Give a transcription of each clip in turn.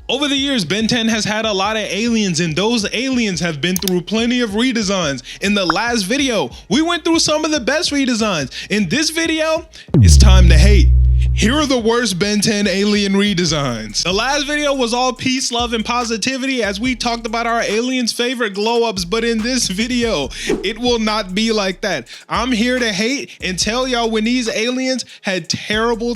Over the years, Ben 10 has had a lot of aliens, and those aliens have been through plenty of redesigns. In the last video, we went through some of the best redesigns. In this video, it's time to hate. Here are the worst Ben 10 alien redesigns. The last video was all peace, love, and positivity as we talked about our aliens' favorite glow-ups, but in this video, it will not be like that. I'm here to hate and tell y'all when these aliens had terrible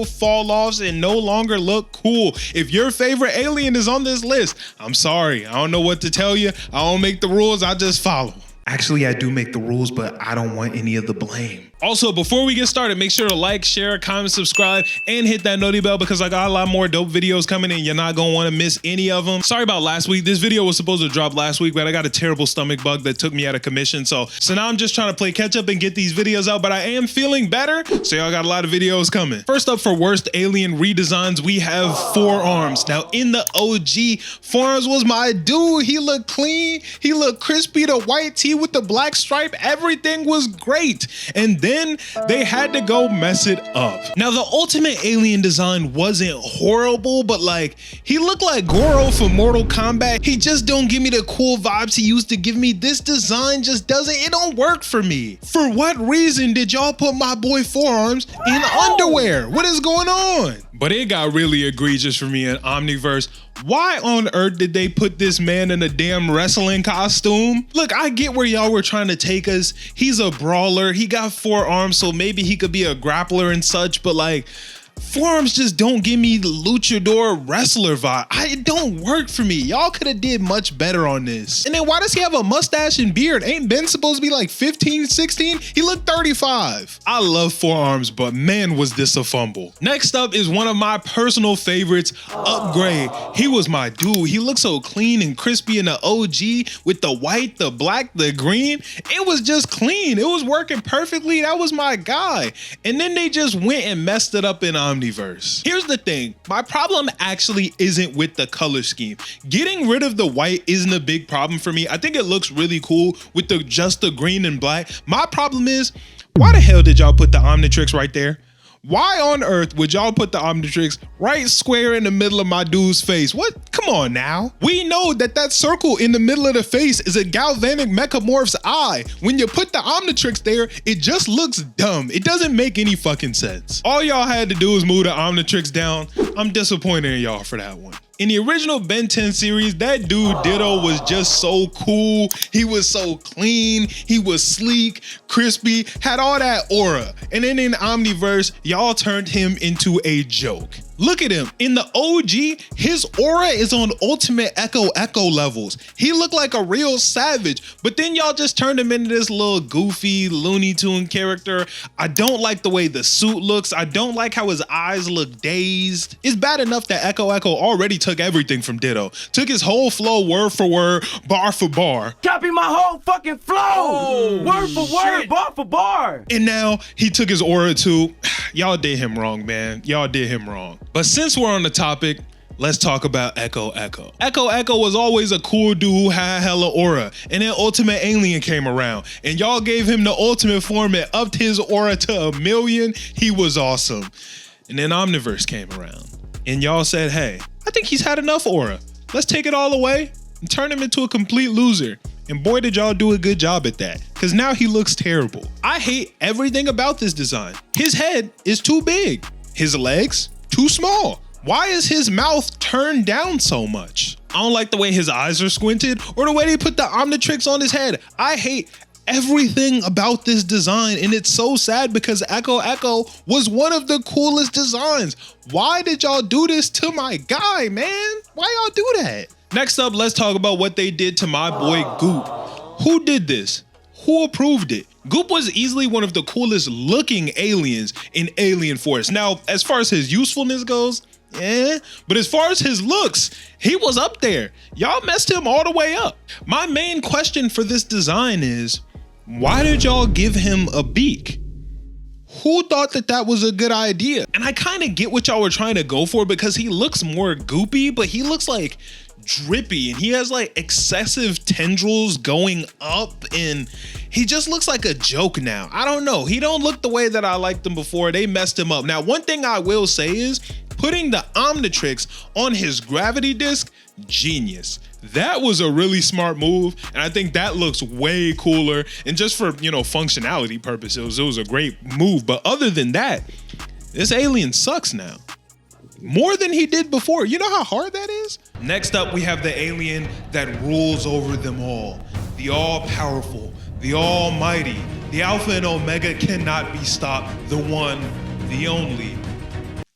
fall-offs and no longer look cool. If your favorite alien is on this list, I'm sorry. I don't know what to tell you. I don't make the rules, I just follow. Actually, I do make the rules, but I don't want any of the blame. Also, before we get started, make sure to like, share, comment, subscribe, and hit that noti bell because I got a lot more dope videos coming in. You're not gonna want to miss any of them. Sorry about last week. This video was supposed to drop last week, but I got a terrible stomach bug that took me out of commission. So now I'm just trying to play catch up and get these videos out, but I am feeling better. So y'all got a lot of videos coming. First up for worst alien redesigns, we have Fourarms. Now in the OG, Fourarms was my dude. He looked clean. He looked crispy. The white tee with the black stripe, everything was great. And then they had to go mess it up. Now the ultimate alien design wasn't horrible, but like he looked like Goro from Mortal Kombat. He just don't give me the cool vibes he used to give me. This design just it don't work for me. For what reason did y'all put my boy Fourarms in underwear? What is going on? But it got really egregious for me in Omniverse. Why on earth did they put this man in a damn wrestling costume? Look, I get where y'all were trying to take us. He's a brawler. He got 4 arms, so maybe he could be a grappler and such, but like, Fourarms just don't give me the luchador wrestler vibe. It don't work for me. Y'all could have did much better on this. And then why does he have a mustache and beard? Ain't Ben supposed to be like 15, 16? He looked 35. I love Fourarms, but man, was this a fumble. Next up is one of my personal favorites, Upgrade. He was my dude. He looked so clean and crispy in the OG with the white, the black, the green. It was just clean. It was working perfectly. That was my guy. And then they just went and messed it up in Omniverse. Here's the thing, my problem actually isn't with the color scheme. Getting rid of the white isn't a big problem for me. I think it looks really cool with just the green and black. My problem is, why the hell did y'all put the Omnitrix right there? Why on earth would y'all put the Omnitrix right square in the middle of my dude's face? What? Come on now. We know that circle in the middle of the face is a galvanic mechamorph's eye. When you put the Omnitrix there, it just looks dumb. It doesn't make any fucking sense. All y'all had to do is move the Omnitrix down. I'm disappointed in y'all for that one. In the original Ben 10 series, that dude Ditto was just so cool. He was so clean. He was sleek, crispy, had all that aura. And then in Omniverse, y'all turned him into a joke. Look at him. In the OG, his aura is on ultimate Echo levels. He looked like a real savage, but then y'all just turned him into this little goofy Looney Tune character. I don't like the way the suit looks. I don't like how his eyes look dazed. It's bad enough that Echo already took everything from Ditto. Took his whole flow word for word, bar for bar. Copy my whole fucking flow. Word for word, bar for bar. And now he took his aura too. Y'all did him wrong, man. Y'all did him wrong. But since we're on the topic, let's talk about Echo. Echo was always a cool dude who had hella aura. And then Ultimate Alien came around. And y'all gave him the ultimate form and upped his aura to 1,000,000. He was awesome. And then Omniverse came around. And y'all said, hey, I think he's had enough aura. Let's take it all away and turn him into a complete loser. And boy, did y'all do a good job at that. Because now he looks terrible. I hate everything about this design. His head is too big. His legs, too small. Why is his mouth turned down so much? I don't like the way his eyes are squinted or the way they put the Omnitrix on his head. I hate everything about this design, and it's so sad because Echo was one of the coolest designs. Why did y'all do this to my guy, man? Why y'all do that? Next up, let's talk about what they did to my boy Goop. Who did this? Who approved it? Goop was easily one of the coolest looking aliens in Alien Force. Now, as far as his usefulness goes, but as far as his looks, he was up there. Y'all messed him all the way up. My main question for this design is, why did y'all give him a beak? Who thought that was a good idea? And I kind of get what y'all were trying to go for because he looks more goopy, but he looks like drippy and he has like excessive tendrils going up and he just looks like a joke now. I don't know. He don't look the way that I liked him before. They messed him up. Now, one thing I will say is Putting the Omnitrix on his gravity disc, genius. That was a really smart move, and I think that looks way cooler. And just for, functionality purposes, it was a great move. But other than that, this alien sucks now. More than he did before. You know how hard that is? Next up, we have the alien that rules over them all. The all-powerful, the almighty, the alpha and omega cannot be stopped. The one, the only,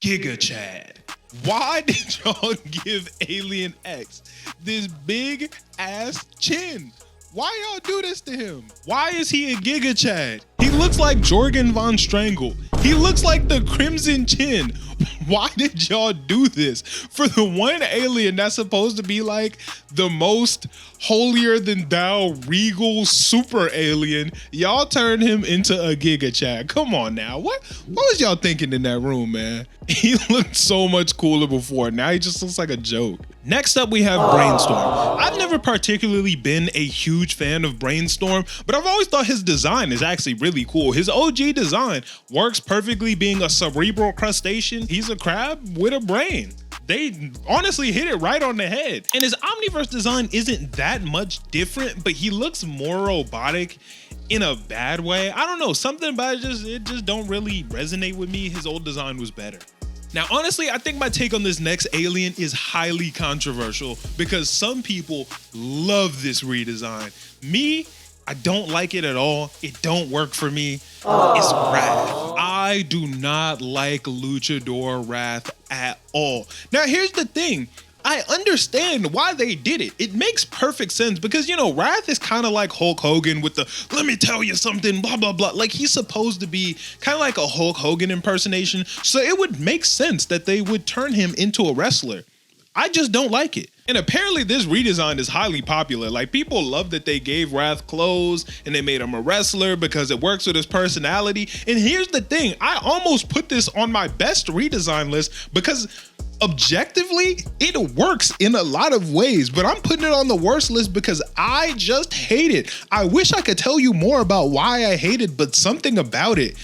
Giga Chad. Why did y'all give Alien X this big ass chin? Why y'all do this to him? Why is he a Giga Chad? He looks like Jorgen von Strangle. He looks like the Crimson Chin. Why did y'all do this? For the one alien that's supposed to be like the most holier than thou regal super alien, y'all turned him into a Giga Chad. Come on now. What was y'all thinking in that room, man? He looked so much cooler before. Now he just looks like a joke. Next up, we have Brainstorm. I've never particularly been a huge fan of Brainstorm, but I've always thought his design is actually really cool. His OG design works perfectly being a cerebral crustacean. He's a crab with a brain. They honestly hit it right on the head. And his Omniverse design isn't that much different, but he looks more robotic in a bad way. I don't know, something about it just don't really resonate with me. His old design was better. Now, honestly, I think my take on this next alien is highly controversial because some people love this redesign. Me, I don't like it at all. It don't work for me. It's Rath. I do not like Luchador Rath at all. Now, here's the thing. I understand why they did it. It makes perfect sense because, Rath is kind of like Hulk Hogan with the, let me tell you something, blah, blah, blah. Like he's supposed to be kind of like a Hulk Hogan impersonation. So it would make sense that they would turn him into a wrestler. I just don't like it. And apparently this redesign is highly popular. Like people love that they gave Rath clothes and they made him a wrestler because it works with his personality. And here's the thing, I almost put this on my best redesign list because objectively, it works in a lot of ways, but I'm putting it on the worst list because I just hate it. I wish I could tell you more about why I hate it, but something about it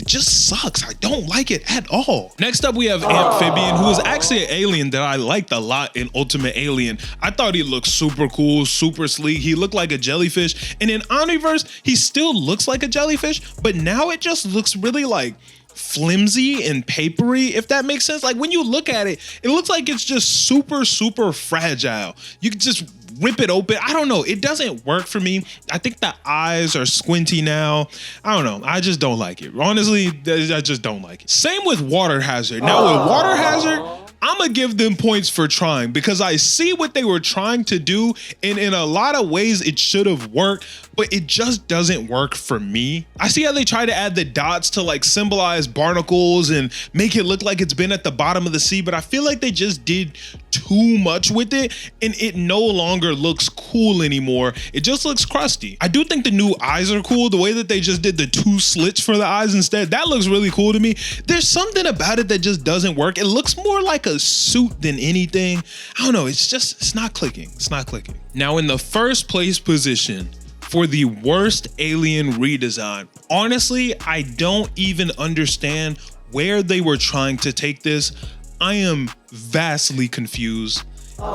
just sucks. I don't like it at all. Next up, we have Amphibian, who is actually an alien that I liked a lot in Ultimate Alien. I thought he looked super cool, super sleek. He looked like a jellyfish. And in Omniverse, he still looks like a jellyfish, but now it just looks really like flimsy and papery, if that makes sense. Like when you look at it, it looks like it's just super, super fragile. You can just rip it open. I don't know. It doesn't work for me. I think the eyes are squinty now. I don't know. I just don't like it. Honestly, I just don't like it. Same with Water Hazard. Now with Water Hazard, I'm gonna give them points for trying because I see what they were trying to do, and in a lot of ways it should have worked, but it just doesn't work for me. I see how they try to add the dots to like symbolize barnacles and make it look like it's been at the bottom of the sea, but I feel like they just did too much with it and it no longer looks cool anymore. It just looks crusty. I do think the new eyes are cool. The way that they just did the 2 slits for the eyes instead, that looks really cool to me. There's something about it that just doesn't work. It looks more like a suit than anything. I don't know. It's not clicking. It's not clicking. Now in the first place position for the worst alien redesign, honestly, I don't even understand where they were trying to take this. I am vastly confused.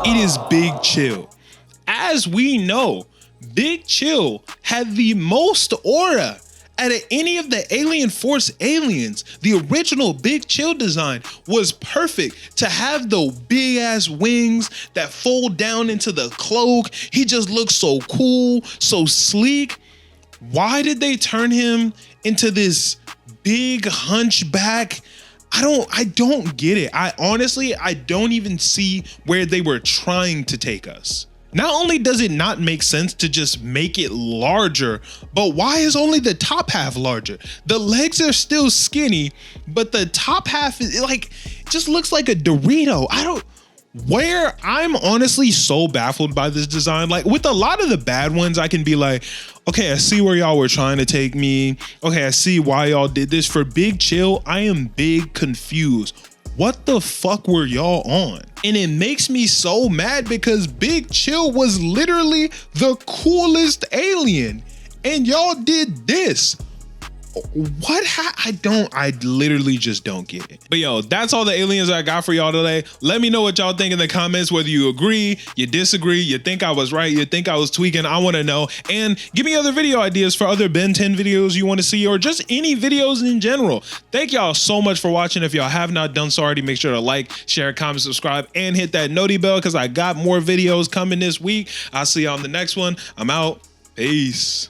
It is Big Chill. As we know, Big Chill had the most aura out of any of the Alien Force aliens. The original Big Chill design was perfect to have the big ass wings that fold down into the cloak. He just looks so cool, so sleek. Why did they turn him into this big hunchback? I don't get it. I don't even see where they were trying to take us. Not only does it not make sense to just make it larger, but why is only the top half larger? The legs are still skinny, but the top half is like, just looks like a Dorito. I'm honestly so baffled by this design. Like with a lot of the bad ones, I can be like, okay, I see where y'all were trying to take me. Okay, I see why y'all did this. For Big Chill, I am big confused. What the fuck were y'all on? And it makes me so mad because Big Chill was literally the coolest alien and y'all did this. what? I literally just don't get it. But yo, that's all the aliens I got for y'all today. Let me know what y'all think in the comments, whether you agree, you disagree, you think I was right, you think I was tweaking. I want to know. And give me other video ideas for other Ben 10 videos you want to see, or just any videos in general. Thank y'all so much for watching. If y'all have not done so already, make sure to like, share, comment, subscribe, and hit that noti bell, because I got more videos coming this week. I'll see y'all on the next one. I'm out. Peace.